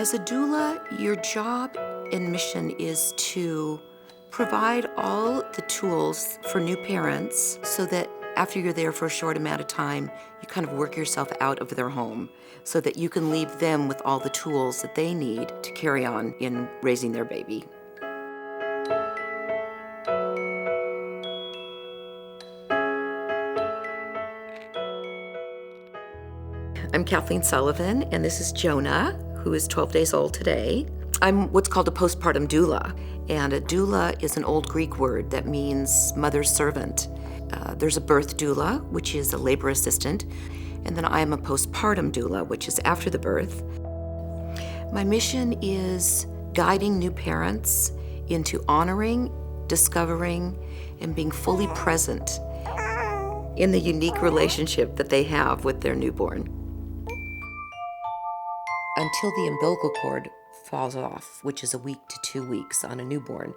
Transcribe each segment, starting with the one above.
As a doula, your job and mission is to provide all the tools for new parents so that after you're there for a short amount of time, you kind of work yourself out of their home so that you can leave them with all the tools that they need to carry on in raising their baby. I'm Kathleen Sullivan, and this is Jonah, who is 12 days old today. I'm what's called a postpartum doula, and a doula is an old Greek word that means mother's servant. There's a birth doula, which is a labor assistant, and then I am a postpartum doula, which is after the birth. My mission is guiding new parents into honoring, discovering, and being fully present in the unique relationship that they have with their newborn. Until the umbilical cord falls off, which is a week to 2 weeks on a newborn,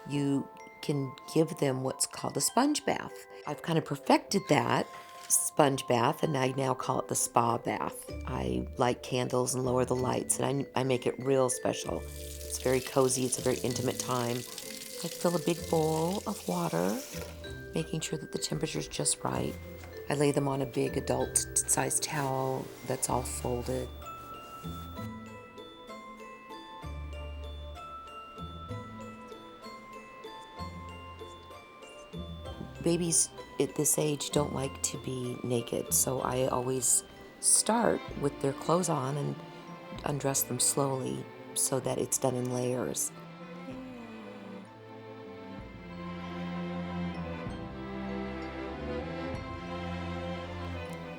you can give them what's called a sponge bath. I've kind of perfected that sponge bath, and I now call it the spa bath. I light candles and lower the lights, and I make it real special. It's very cozy, it's a very intimate time. I fill a big bowl of water, making sure that the temperature's just right. I lay them on a big adult-sized towel that's all folded. Babies at this age don't like to be naked, so I always start with their clothes on and undress them slowly so that it's done in layers.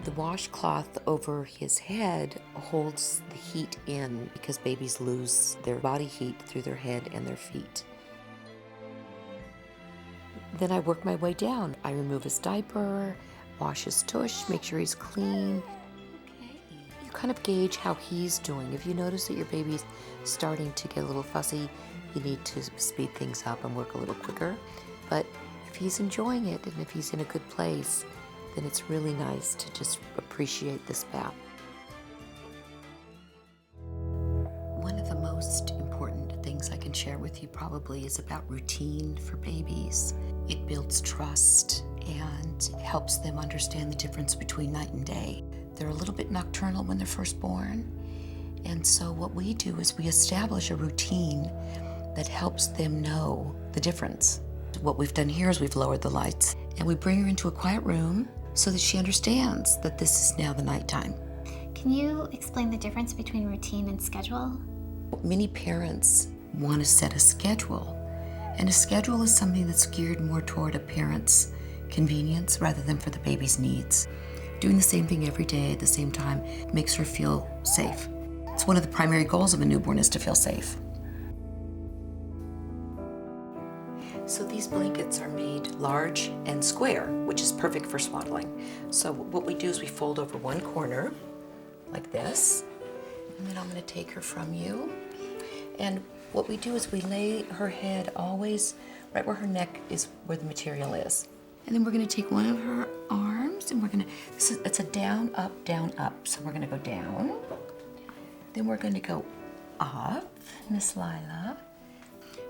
The washcloth over his head holds the heat in because babies lose their body heat through their head and their feet. Then I work my way down. I remove his diaper, wash his tush, make sure he's clean. You kind of gauge how he's doing. If you notice that your baby's starting to get a little fussy, you need to speed things up and work a little quicker. But if he's enjoying it and if he's in a good place, then it's really nice to just appreciate this bath. One of the most important things I can share with you probably is about routine for babies. It builds trust and helps them understand the difference between night and day. They're a little bit nocturnal when they're first born, and so what we do is we establish a routine that helps them know the difference. What we've done here is we've lowered the lights and we bring her into a quiet room so that she understands that this is now the nighttime. Can you explain the difference between routine and schedule? Many parents want to set a schedule, and a schedule is something that's geared more toward a parent's convenience rather than for the baby's needs. Doing the same thing every day at the same time makes her feel safe. It's one of the primary goals of a newborn is to feel safe. So these blankets are made large and square, which is perfect for swaddling. So what we do is we fold over one corner like this, and then I'm going to take her from you. And what we do is we lay her head always right where her neck is, where the material is. And then we're going to take one of her arms and we're going to, it's a down, up, so we're going to go down. Then we're going to go up, Miss Lila.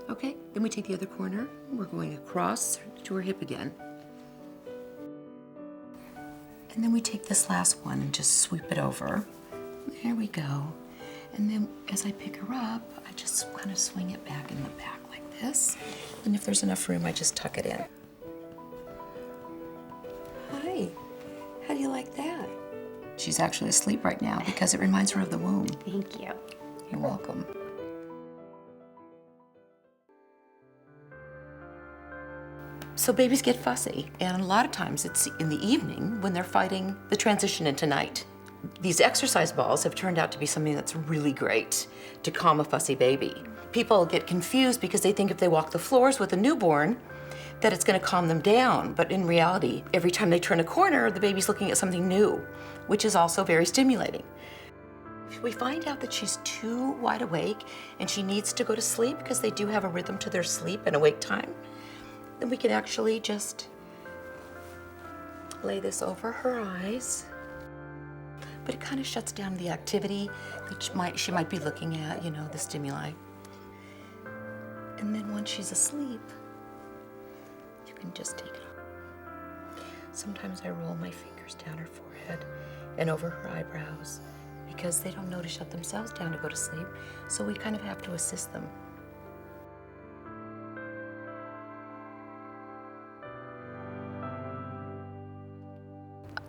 Okay, then we take the other corner. We're going across to her hip again. And then we take this last one and just sweep it over. There we go. And then as I pick her up, I just kind of swing it back in the back like this. And if there's enough room, I just tuck it in. Hi, how do you like that? She's actually asleep right now because it reminds her of the womb. Thank you. You're welcome. So babies get fussy, and a lot of times it's in the evening when they're fighting the transition into night. These exercise balls have turned out to be something that's really great to calm a fussy baby. People get confused because they think if they walk the floors with a newborn, that it's going to calm them down. But in reality, every time they turn a corner, the baby's looking at something new, which is also very stimulating. If we find out that she's too wide awake and she needs to go to sleep because they do have a rhythm to their sleep and awake time, then we can actually just lay this over her eyes. but it kind of shuts down the activity that she might be looking at, you know, the stimuli. And then once she's asleep, you can just take it off. Sometimes I roll my fingers down her forehead and over her eyebrows because they don't know to shut themselves down to go to sleep, so we kind of have to assist them.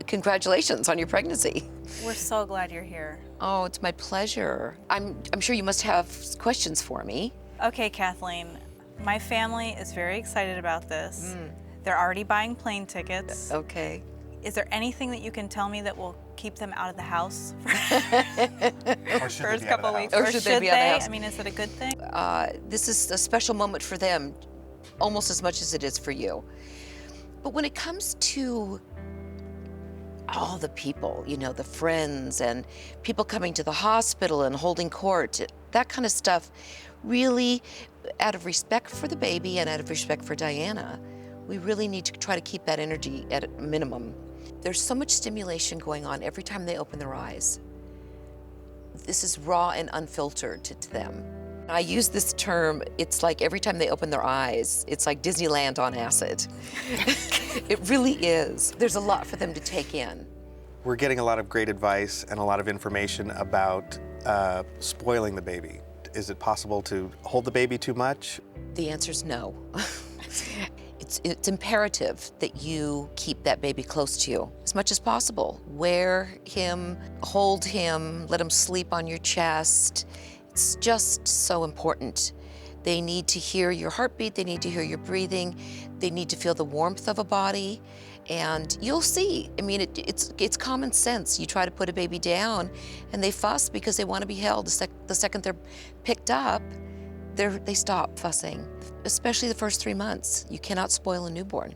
Congratulations on your pregnancy. We're so glad you're here. Oh, it's my pleasure. I'm sure you must have questions for me. Okay, Kathleen, my family is very excited about this. They're already buying plane tickets. Okay. Is there anything that you can tell me that will keep them out of the house for Or should first they be out of couple the weeks? house? Or should they be out of the house? I mean, is it a good thing? This is a special moment for them, almost as much as it is for you. But when it comes to all the people, you know, the friends and people coming to the hospital and holding court, that kind of stuff, really, out of respect for the baby and out of respect for Diana, we really need to try to keep that energy at a minimum. There's so much stimulation going on every time they open their eyes. This is raw and unfiltered to them. I use this term, it's like every time they open their eyes, it's like Disneyland on acid. It really is. There's a lot for them to take in. We're getting a lot of great advice and a lot of information about spoiling the baby. Is it possible to hold the baby too much? The answer is no. It's imperative that you keep that baby close to you as much as possible. Wear him, hold him, let him sleep on your chest. It's just so important. They need to hear your heartbeat, they need to hear your breathing, they need to feel the warmth of a body, and you'll see. I mean, it's common sense. You try to put a baby down and they fuss because they want to be held. The second they're picked up, they stop fussing, especially the first 3 months. You cannot spoil a newborn.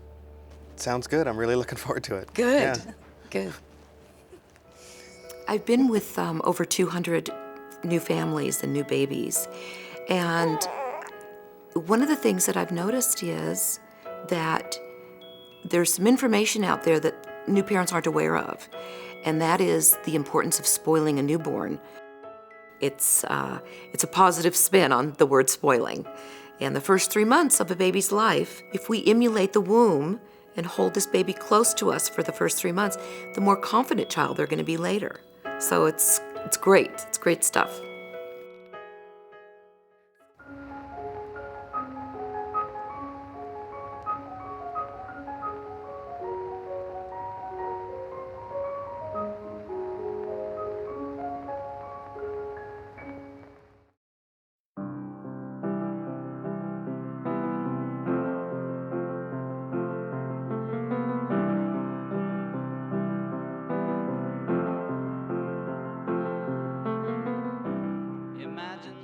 Sounds good. I'm really looking forward to it. Good, Yeah. good. I've been with over 200 new families and new babies, and one of the things that I've noticed is that there's some information out there that new parents aren't aware of, and that is the importance of spoiling a newborn. It's a positive spin on the word spoiling. And the first 3 months of a baby's life, if we emulate the womb and hold this baby close to us for the first 3 months, the more confident child they're going to be later. So it's great. It's great stuff. Imagine